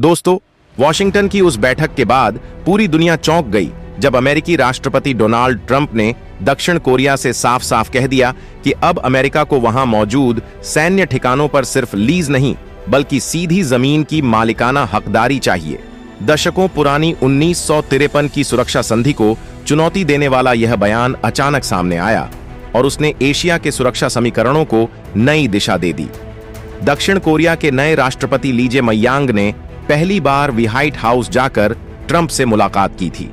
दोस्तों, वॉशिंगटन की उस बैठक के बाद पूरी दुनिया चौंक गई जब अमेरिकी राष्ट्रपति डोनाल्ड ट्रंप ने दक्षिण कोरिया से साफ साफ कह दिया कि अब अमेरिका को वहां मौजूद सैन्य ठिकानों पर सिर्फ लीज नहीं बल्कि सीधी जमीन की मालिकाना हकदारी चाहिए। दशकों पुरानी 1953 की सुरक्षा संधि को चुनौती देने वाला यह बयान अचानक सामने आया और उसने एशिया के सुरक्षा समीकरणों को नई दिशा दे दी। दक्षिण कोरिया के नए राष्ट्रपति ली जे-मयांग ने पहली बार व्हाइट हाउस जाकर ट्रंप से मुलाकात की थी।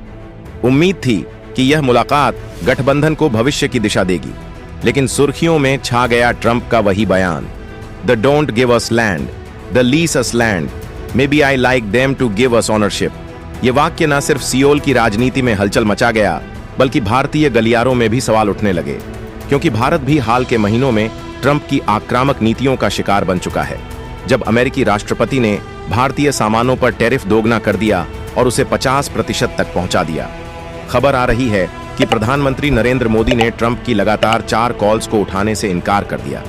उम्मीद थी कि यह मुलाकात गठबंधन को भविष्य की दिशा देगी, लेकिन सुर्खियों में छा गया ट्रंप का वही बयान, they don't give us land, they lease us land, maybe I like them to give us ownership. यह वाक्य न सिर्फ सियोल की राजनीति में हलचल मचा गया बल्कि भारतीय गलियारों में भी सवाल उठने लगे, क्योंकि भारत भी हाल के महीनों में ट्रंप की आक्रामक नीतियों का शिकार बन चुका है। जब अमेरिकी राष्ट्रपति ने भारतीय सामानों पर टैरिफ दोगुना कर दिया और उसे 50% तक पहुंचा दिया। खबर आ रही है कि प्रधानमंत्री नरेंद्र मोदी ने ट्रंप की लगातार 4 कॉल्स को उठाने से इनकार कर दिया।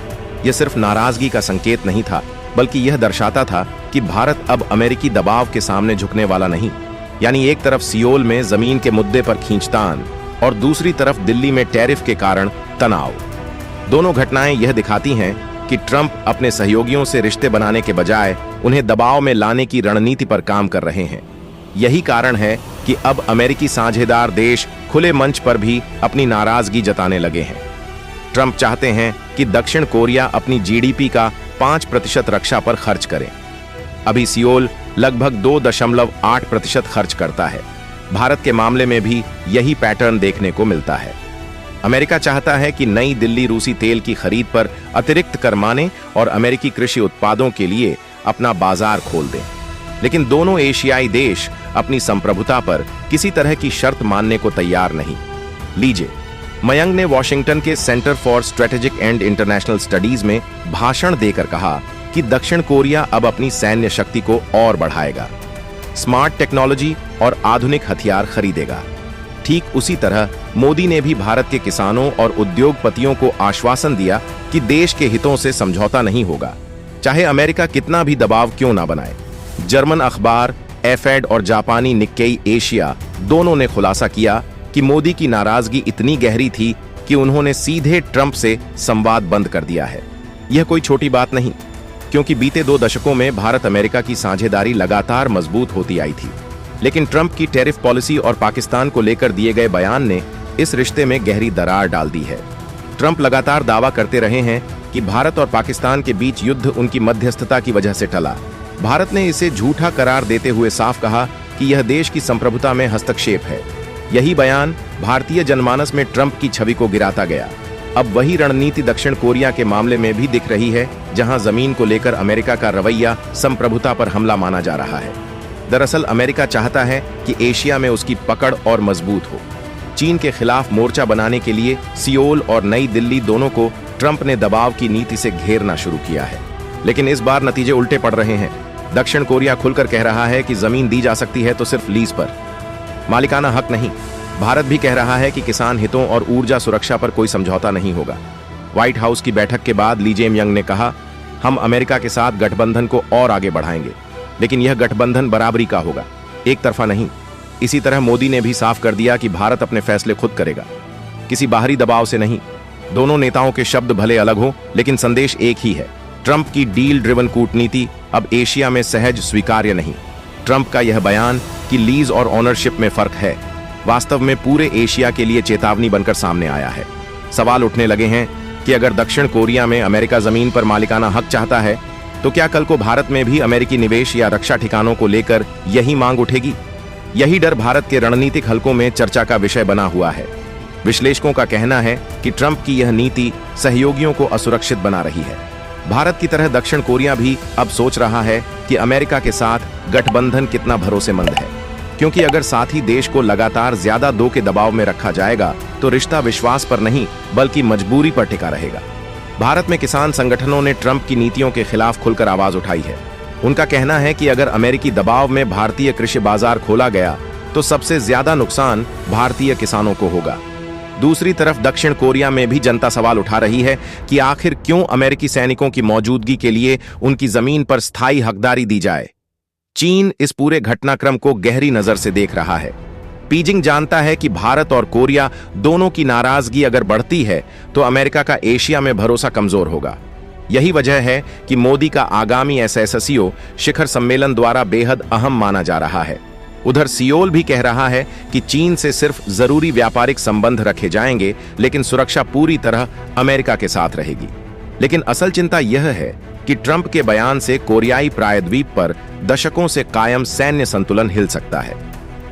यह सिर्फ नाराजगी का संकेत नहीं था, बल्कि यह दर्शाता था कि भारत अब अमेरिकी दबाव के सामने झुकने वाला नहीं। यानी एक तरफ सियोल में जमीन के मुद्दे पर खींचतान और दूसरी तरफ दिल्ली में टैरिफ के कारण तनाव। दोनों घटनाएं यह दिखाती हैं कि ट्रंप अपने सहयोगियों से रिश्ते बनाने के बजाय उन्हें दबाव में लाने की रणनीति पर काम कर रहे हैं। यही कारण है कि अब अमेरिकी साझेदार देश खुले मंच पर भी अपनी नाराजगी जताने लगे हैं। ट्रंप चाहते हैं कि दक्षिण कोरिया अपनी जीडीपी का 5% रक्षा पर खर्च करे। अभी सियोल लगभग 2.8% खर्च करता है। भारत के मामले में भी यही पैटर्न देखने को मिलता है। अमेरिका चाहता है कि नई दिल्ली रूसी तेल की खरीद पर अतिरिक्त कर माने और अमेरिकी कृषि उत्पादों के लिए अपना बाजार खोल दें, लेकिन दोनों एशियाई देश अपनी संप्रभुता पर किसी तरह की शर्त मानने को तैयार नहीं। लीजिए, मयंग ने वॉशिंगटन के centre for strategic and international studies में भाषण देकर कहा कि दक्षिण कोरिया अब अपनी सैन्य शक्ति को और बढ़ाएगा, स्मार्ट टेक्नोलॉजी और आधुनिक हथियार खरीदेगा। ठीक उसी तरह मोदी ने भी भारत के किसानों और उद्योगपतियों को आश्वासन दिया कि देश के हितों से समझौता नहीं होगा, चाहे अमेरिका कितना भी दबाव क्यों ना बनाए। जर्मन अखबार एफेड और जापानी निक्केई एशिया दोनों ने खुलासा किया कि मोदी की नाराजगी इतनी गहरी थी कि उन्होंने सीधे ट्रंप से संवाद बंद कर दिया है। यह कोई छोटी बात नहीं, क्योंकि बीते 2 दशकों में भारत अमेरिका की साझेदारी लगातार मजबूत होती आई थी, लेकिन ट्रंप की टैरिफ पॉलिसी और पाकिस्तान को लेकर दिए गए बयान ने इस रिश्ते में गहरी दरार डाल दी है। ट्रंप लगातार दावा करते रहे हैं कि भारत और पाकिस्तान के बीच युद्ध उनकी मध्यस्थता की वजह से टला। भारत ने इसे झूठा करार देते हुए साफ कहा कि यह देश की संप्रभुता में हस्तक्षेप है। यही बयान भारतीय जनमानस में ट्रंप की छवि को गिराता गया। अब वही रणनीति दक्षिण कोरिया के मामले में भी दिख रही है, जहां जमीन को लेकर अमेरिका का रवैया संप्रभुता पर हमला माना जा रहा है। दरअसल अमेरिका चाहता है कि एशिया में उसकी पकड़ और मजबूत हो। चीन के खिलाफ मोर्चा बनाने के लिए सियोल और नई दिल्ली दोनों को ट्रंप ने दबाव की नीति से घेरना शुरू किया है, लेकिन इस बार नतीजे उल्टे पड़ रहे हैं। दक्षिण कोरिया खुलकर कह रहा है कि जमीन दी जा सकती है तो सिर्फ लीज पर, मालिकाना हक नहीं। भारत भी कह रहा है कि किसान हितों और ऊर्जा सुरक्षा पर कोई समझौता नहीं होगा। व्हाइट हाउस की बैठक के बाद ली जे-मयंग ने कहा, हम अमेरिका के साथ गठबंधन को और आगे बढ़ाएंगे, लेकिन यह गठबंधन बराबरी का होगा, एक तरफा नहीं। इसी तरह मोदी ने भी साफ कर दिया कि भारत अपने फैसले खुद करेगा, किसी बाहरी दबाव से नहीं। दोनों नेताओं के शब्द भले अलग हों, लेकिन संदेश एक ही है। ट्रंप की डील ड्रिवन कूटनीति अब एशिया में सहज स्वीकार्य नहीं। ट्रंप का यह बयान कि लीज और ऑनरशिप में फर्क है, वास्तव में पूरे एशिया के लिए चेतावनी बनकर सामने आया है। सवाल उठने लगे हैं कि अगर दक्षिण कोरिया में अमेरिका जमीन पर मालिकाना हक चाहता है, तो क्या कल को भारत में भी अमेरिकी निवेश या रक्षा ठिकानों को लेकर यही मांग उठेगी? यही डर भारत के रणनीतिक हलकों में चर्चा का विषय बना हुआ है। विश्लेषकों का कहना है कि ट्रंप की यह नीति सहयोगियों को असुरक्षित बना रही है। भारत की तरह दक्षिण कोरिया भी अब सोच रहा है कि अमेरिका के साथ गठबंधन कितना भरोसेमंद है, क्योंकि अगर साथी देश को लगातार ज्यादा दो के दबाव में रखा जाएगा तो रिश्ता विश्वास पर नहीं बल्कि मजबूरी पर टिका रहेगा। भारत में किसान संगठनों ने ट्रंप की नीतियों के खिलाफ खुलकर आवाज उठाई है। उनका कहना है कि अगर अमेरिकी दबाव में भारतीय कृषि बाजार खोला गया तो सबसे ज्यादा नुकसान भारतीय किसानों को होगा। दूसरी तरफ दक्षिण कोरिया में भी जनता सवाल उठा रही है कि आखिर क्यों अमेरिकी सैनिकों की मौजूदगी के लिए उनकी जमीन पर स्थायी हकदारी दी जाए। चीन इस पूरे घटनाक्रम को गहरी नजर से देख रहा है। बीजिंग जानता है कि भारत और कोरिया दोनों की नाराजगी अगर बढ़ती है तो अमेरिका का एशिया में भरोसा कमजोर होगा। यही वजह है कि मोदी का आगामी एससीओ शिखर सम्मेलन द्वारा बेहद अहम माना जा रहा है। उधर सियोल भी कह रहा है कि चीन से सिर्फ जरूरी व्यापारिक संबंध रखे जाएंगे, लेकिन सुरक्षा पूरी तरह अमेरिका के साथ रहेगी। लेकिन असल चिंता यह है कि ट्रंप के बयान से कोरियाई प्रायद्वीप पर दशकों से कायम सैन्य संतुलन हिल सकता है।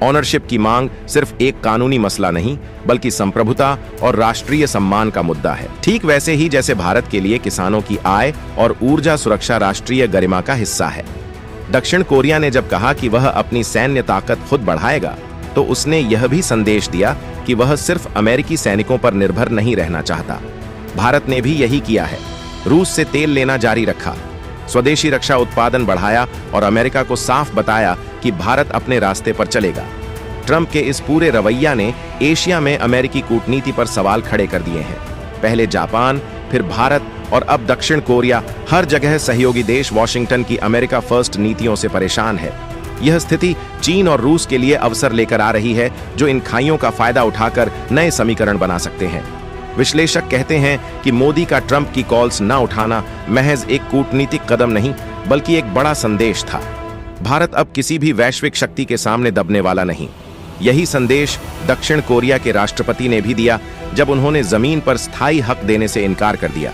ऑनरशिप की मांग सिर्फ एक कानूनी मसला नहीं, बल्कि संप्रभुता और राष्ट्रीय सम्मान का मुद्दा है। ठीक वैसे ही जैसे भारत के लिए किसानों की आय और ऊर्जा सुरक्षा राष्ट्रीय गरिमा का हिस्सा है। दक्षिण कोरिया ने जब कहा कि वह अपनी सैन्य ताकत खुद बढ़ाएगा, तो उसने यह भी संदेश दिया कि वह सिर्फ अमेरिकी सैनिकों पर निर्भर नहीं रहना चाहता। भारत ने भी यही किया है। रूस से तेल लेना जारी रखा, स्वदेशी रक्षा उत्पादन बढ़ाया और अमेरिका को साफ बताया कि भारत अपने रास्ते पर चलेगा। ट्रंप के इस पूरे रवैया ने एशिया में अमेरिकी कूटनीति पर सवाल खड़े कर दिए हैं। पहले जापान, फिर भारत और अब दक्षिण कोरिया, हर जगह सहयोगी देश वॉशिंगटन की अमेरिका फर्स्ट नीतियों से परेशान है। यह स्थिति चीन और रूस के लिए अवसर लेकर आ रही है, जो इन खाइयों का फायदा उठाकर नए समीकरण बना सकते हैं। विश्लेषक कहते हैं कि मोदी का ट्रंप की कॉल्स न उठाना महज एक कूटनीतिक कदम नहीं, बल्कि एक बड़ा संदेश था। भारत अब किसी भी वैश्विक शक्ति के सामने दबने वाला नहीं। यही संदेश दक्षिण कोरिया के राष्ट्रपति ने भी दिया, जब उन्होंने जमीन पर स्थायी हक देने से इनकार कर दिया।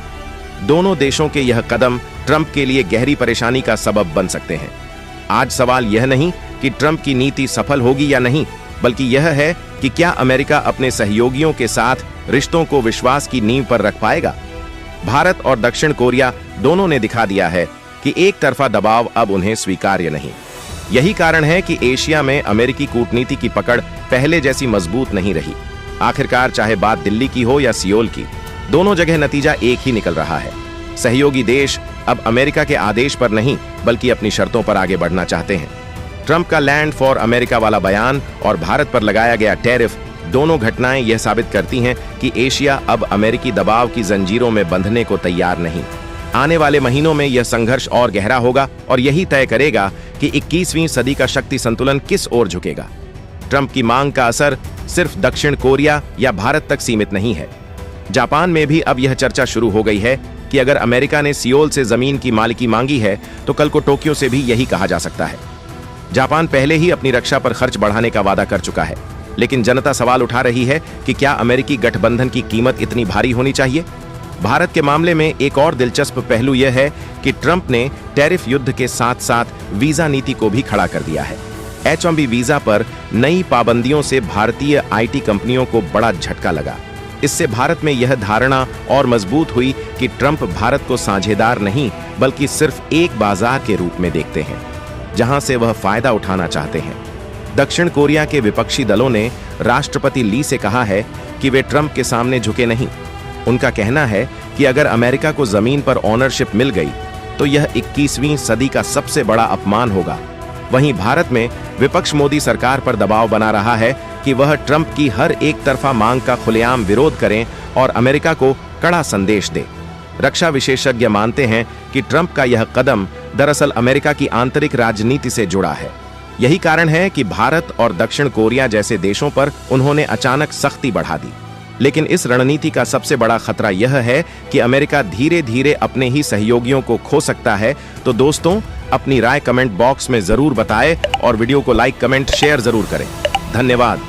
दोनों देशों के यह कदम ट्रंप के लिए गहरी परेशानी का सबब बन सकते हैं। आज सवाल यह नहीं कि ट्रंप की नीति सफल होगी या नहीं, बल्कि यह है कि क्या अमेरिका अपने सहयोगियों के साथ रिश्तों को विश्वास की नींव पर रख पाएगा। भारत और दक्षिण कोरिया दोनों ने दिखा दिया है कि एक तरफा दबाव अब उन्हें स्वीकार्य नहीं। यही कारण है कि एशिया में अमेरिकी कूटनीति की पकड़ पहले जैसी मजबूत नहीं रही। आखिरकार चाहे बात दिल्ली की हो या सियोल की, दोनों जगह नतीजा एक ही निकल रहा है। सहयोगी देश अब अमेरिका के आदेश पर नहीं, बल्कि अपनी शर्तों पर आगे बढ़ना चाहते हैं। ट्रंप का लैंड फॉर अमेरिका वाला बयान और भारत पर लगाया गया टैरिफ, दोनों घटनाएं यह साबित करती हैं कि एशिया अब अमेरिकी दबाव की जंजीरों में बंधने को तैयार नहीं। आने वाले महीनों में यह संघर्ष और गहरा होगा और यही तय करेगा कि 21वीं सदी का शक्ति संतुलन किस ओर झुकेगा। ट्रंप की मांग का असर सिर्फ दक्षिण कोरिया या भारत तक सीमित नहीं है। जापान में भी अब यह चर्चा शुरू हो गई है कि अगर अमेरिका ने सियोल से जमीन की मालिकी मांगी है, तो कल को टोक्यो से भी यही कहा जा सकता है। जापान पहले ही अपनी रक्षा पर खर्च बढ़ाने का वादा कर चुका है, लेकिन जनता सवाल उठा रही है कि क्या अमेरिकी गठबंधन की कीमत इतनी भारी होनी चाहिए। भारत के मामले में एक और दिलचस्प पहलू यह है कि ट्रंप ने टैरिफ युद्ध के साथ साथ वीजा नीति को भी खड़ा कर दिया है। H-1B वीजा पर नई पाबंदियों से भारतीय आईटी कंपनियों को बड़ा झटका लगा। इससे भारत में यह धारणा और मजबूत हुई कि ट्रंप भारत को साझेदार नहीं, बल्कि सिर्फ एक बाजार के रूप में देखते हैं, जहां से वह फायदा उठाना चाहते हैं। दक्षिण कोरिया के विपक्षी दलों ने राष्ट्रपति ली से कहा है कि वे ट्रंप के सामने झुके नहीं। उनका कहना है कि अगर अमेरिका को जमीन पर ऑनरशिप मिल गई तो यह 21वीं सदी का सबसे बड़ा अपमान होगा। वहीं भारत में विपक्ष मोदी सरकार पर दबाव बना रहा है कि वह ट्रंप की हर एक तरफा मांग का खुलेआम विरोध करें और अमेरिका को कड़ा संदेश दे। रक्षा विशेषज्ञ मानते हैं कि ट्रंप का यह कदम दरअसल अमेरिका की आंतरिक राजनीति से जुड़ा है। यही कारण है कि भारत और दक्षिण कोरिया जैसे देशों पर उन्होंने अचानक सख्ती बढ़ा दी। लेकिन इस रणनीति का सबसे बड़ा खतरा यह है कि अमेरिका धीरे धीरे अपने ही सहयोगियों को खो सकता है। तो दोस्तों, अपनी राय कमेंट बॉक्स में जरूर बताएं और वीडियो को लाइक, कमेंट, शेयर जरूर करें। धन्यवाद।